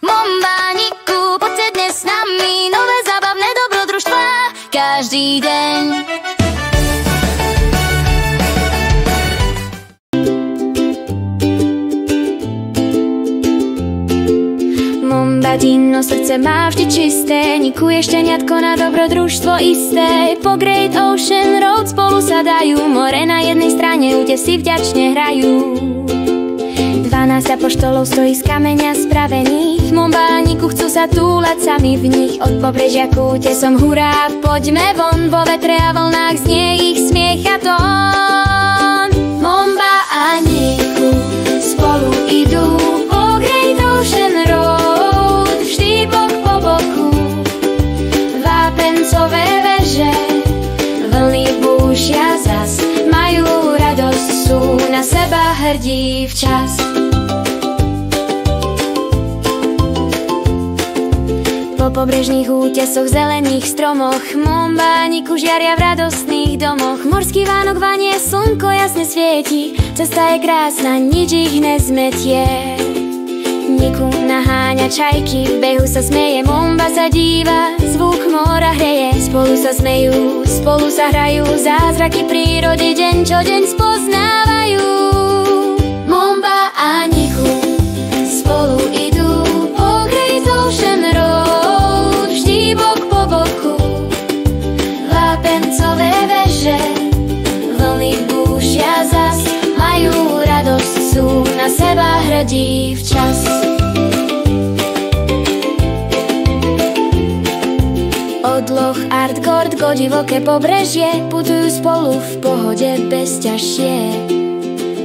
Mombániku, poďte dnes s nami, nové zábavné dobrodružstvá každý deň. Mombatino srdce má vždy čisté, nikuje šteniatko na dobrodružstvo isté. Po Great Ocean Road spolu sa dajú, more na jednej strane, útesy vďačne hrajú. 12 apoštolov stojí z kameňa spravených, v Mombániku chcú sa túlať sami v nich. Od pobrežia k útesom hurá, poďme von, vo vetre a vlnách znie ich smiech a tón. Mombániku spolu idú po Great Ocean Road, vždy bok po boku, vápencové veže, vlny búšia zas, majú radosť, sú na seba hrdí včas. Po pobrežných útesoch, zelených stromoch, Mombániku žiaria v radostných domoch. Morský Vánok vanie, slnko jasne svieti, cesta je krásna, nič ich nezmetie. Niku naháňa čajky, v behu sa smeje, Momba sa díva, zvuk mora hreje. Spolu sa smejú, spolu sa hrajú, zázraky prírody deň čo deň spoznávajú. Momba a Niku spolu idú po Great Ocean Road, vždy bok po boku, vápencové veže, vlny búšia zas, majú radosť, sú na seba hrdí včas. Od Loch Ardgord go divoké pobrežie, putujú spolu v pohode bezťažšie.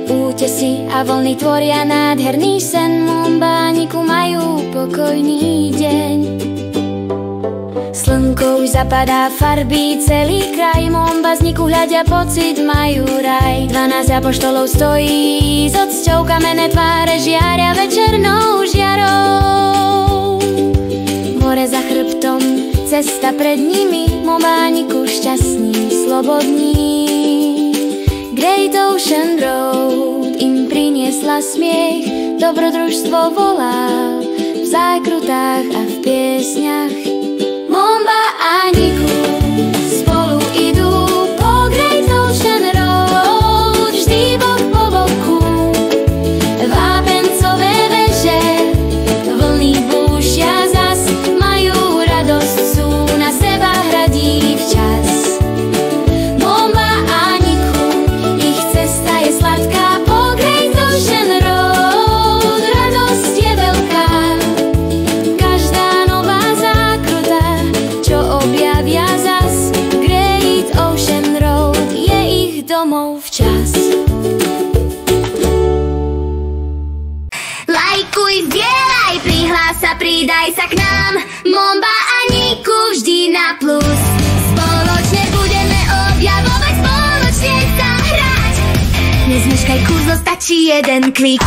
Útesy a vlny tvoria nádherný sen, Mombániku majú pokojný deň. Slnko už zapadá, farbí celý kraj, Momba z Niku hľadia, pocit majú raj. 12 apoštolov stojí, s odsťou kamenné tváre žiaria večernou žiarou. More za chrbtom, cesta pred nimi, Mombániku šťastní, slobodní. Great Ocean Road im priniesla smiech, dobrodružstvo volá v zákrutách a v piesňach. Momba a Niku spolu idú po Great Ocean Road, vždy bok po boku, vápencové veže, vlny búšia zas, majú radosť, sú na seba hrdí včas. Momba a Niku, ich cesta je sladká po Great Ocean Road, radosť je veľká, každá nová zákruta, čo objavia zas. Great Ocean Road je ich domov včas. Lajkuj, zdieľaj, prihlás sa, pridaj sa k nám, Momba a Niku vždy na plus. Spoločne budeme objavovať, spoločne sa hrať. Nezmeškaj, kúzlo, stačí jeden klik.